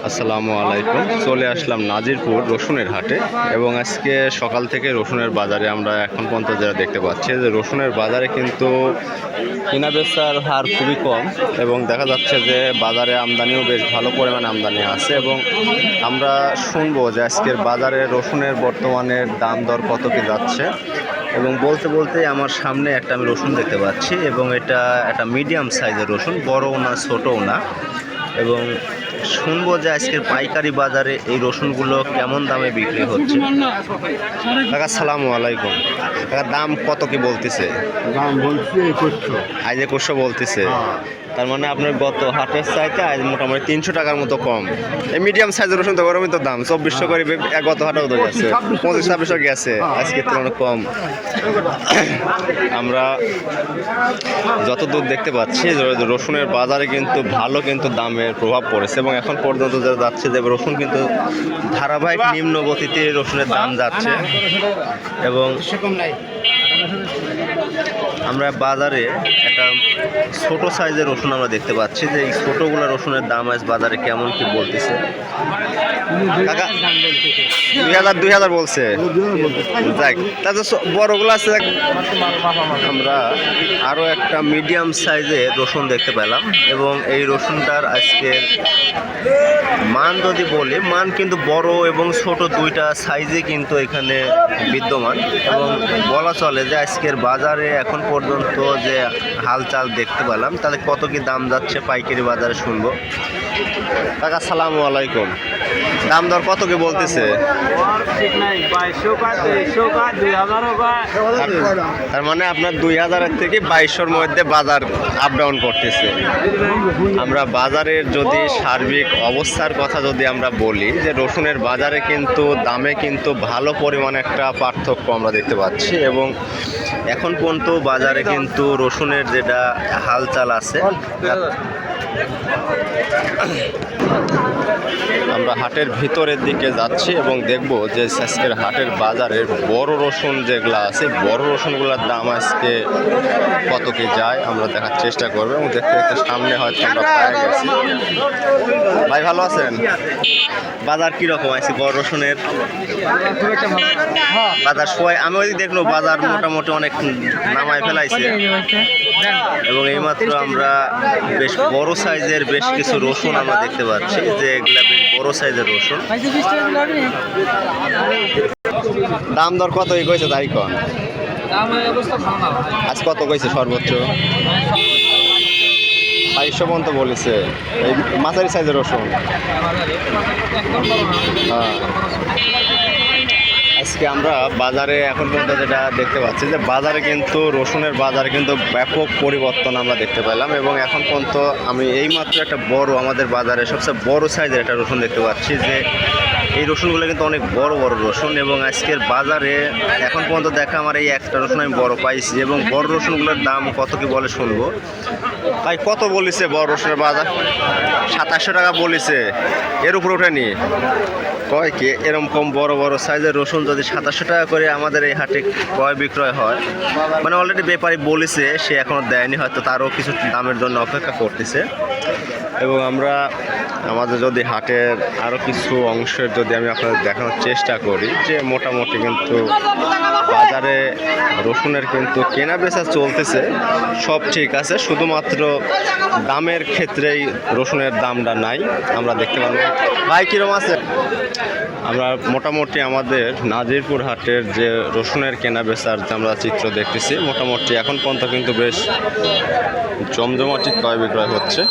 আসসালামু আলাইকুম। চলে আসলাম নাজিরপুর রসুনের হাটে এবং আজকে সকাল থেকে রসুনের বাজারে আমরা এখন পর্যন্ত যারা দেখতে পাচ্ছি যে রসুনের বাজারে কিন্তু কেনা বেচার হার খুবই কম এবং দেখা যাচ্ছে যে বাজারে আমদানিও বেশ ভালো পরিমাণে আমদানি আছে এবং আমরা শুনবো যে আজকের বাজারে রসুনের বর্তমানের দাম দর কত কি যাচ্ছে এবং বলতে বলতে আমার সামনে একটা আমি রসুন দেখতে পাচ্ছি এবং এটা একটা মিডিয়াম সাইজের রসুন, বড়ও না ছোটও না। এবং শুনবো যে আজকের পাইকারি বাজারে এই রসুনগুলো কেমন দামে বিক্রি হচ্ছে। কাকা আসসালামু আলাইকুম। কাকা দাম কত কি বলতেছে? দাম বলছি 2100। আজ 2100 বলতেছে। তার মানে আপনার গত হাটের চাইতে আজ মোটামুটি 300 টাকার মতো কম। এই মিডিয়াম সাইজের রসুন তো গরমই তো দাম 2400 করে, গত হাটেও তো গেছে 25-2600 গেছে, আজকে তো অনেক কম। আমরা যতদূর দেখতে পাচ্ছি রসুনের বাজারে কিন্তু ভালো কিন্তু দামের প্রভাব পড়েছে এবং এখন পর্যন্ত যা যাচ্ছে যে রসুন কিন্তু ধারাবাহিক নিম্ন গতিতে রসুনের দাম যাচ্ছে এবং আমরা বাজারে একটা ছোট সাইজের রসুন আমরা দেখতে পাচ্ছি যে এই ছোটোগুলো রসুনের দাম আজ বাজারে কেমন কি বলতেছে। কাকা 2000 বলছে, যাক তাহলে বড়গুলো আছে। আমরা আরও একটা মিডিয়াম সাইজের রসুন দেখতে পেলাম এবং এই রসুনটার আজকে মান যদি বলি, মান কিন্তু বড় এবং ছোট দুইটা সাইজে কিন্তু এখানে বিদ্যমান এবং বলা চলে যে আজকের বাজারে এখন পর্যন্ত যে হালচাল দেখতে পেলাম তাহলে কত কি দাম যাচ্ছে পাইকারি বাজারে শুনবো। কাকা আসসালামু আলাইকুম। দাম দর কত কি বলতেছে? তার মানে আপনার 2000 থেকে 2200-র মধ্যে বাজার আপ ডাউন করতেছে। আমরা বাজারের যদি সার্বিক অবস্থার কথা যদি আমরা বলি যে রসুনের বাজারে কিন্তু দামে কিন্তু ভালো পরিমাণ একটা পার্থক্য আমরা দেখতে পাচ্ছি এবং এখন পর্যন্ত বাজারে কিন্তু রসুনের যেটা হালচাল আছে, আমরা হাটের ভিতরের দিকে যাচ্ছি এবং দেখব যে আজকের হাটের বাজারের বড় রসুন যেগুলো আছে বড় রসুনগুলোর দাম আজকে কত কি যায় আমরা দেখার চেষ্টা করবো এবং দেখতে দেখতে সামনে হয়তো আমরা পেয়ে গেছি। ভাই ভালো আছেন? বাজার কীরকম আছে বড় রসুনের বাজার? সবাই আমি ওই দেখলো বাজার মোটামুটি অনেক নামায় ফেলাইছে এবং এইমাত্র আমরা বেশ বড় সাইজের বেশ কিছু রসুন আমরা দেখতে পাচ্ছি যে এগুলা বেশ বড় সাইজের রসুন। দাম দর কত কইছে তাই কন? আজ কত কইছে সর্বোচ্চ? 2200 পর্যন্ত বলেছে। এই মাঝারি সাইজের রসুন। হ্যাঁ, আজকে আমরা বাজারে এখন পর্যন্ত যেটা দেখতে পাচ্ছি যে বাজারে কিন্তু রসুনের বাজারে কিন্তু ব্যাপক পরিবর্তন আমরা দেখতে পেলাম এবং এখন পর্যন্ত আমি এইমাত্র একটা বড় আমাদের বাজারে সবচেয়ে বড় সাইজের একটা রসুন দেখতে পাচ্ছি যে এই রসুনগুলো কিন্তু অনেক বড় বড় রসুন এবং আজকের বাজারে এখন পর্যন্ত দেখা আমার এই একটা রসুন আমি বড় পাইছি এবং বড় রসুনগুলোর দাম কত কি বলে শুনবো। ভাই কত বলেছে বড় রসুনের বাজার? 2700 টাকা বলেছে, এর উপর ওঠেনি। কয় কি এরকম বড় বড় সাইজের রসুন যদি 2700 টাকা করে আমাদের এই হাটে ক্রয় বিক্রয় হয়, মানে অলরেডি ব্যাপারী বলেছে, সে এখনও দেয়নি, হয়তো তারও কিছু দামের জন্য অপেক্ষা করতেছে। এবং আমরা আমাদের যদি হাটের আরও কিছু অংশের যদি আমি আপনাদের দেখানোর চেষ্টা করি যে মোটামুটি কিন্তু বাজারে রসুনের কিন্তু কেনা বেচা চলতেছে, সব ঠিক আছে, শুধুমাত্র দামের ক্ষেত্রেই রসুনের দামটা নাই আমরা দেখতে পাবো। ভাই কীরকম আছে? আমরা মোটামুটি আমাদের নাজিরপুর হাটের যে রসুনের কেনা বেচার যে আমরা চিত্র দেখতেছি মোটামুটি এখন পর্যন্ত কিন্তু বেশ জমজমাটি ক্রয় বিক্রয় হচ্ছে।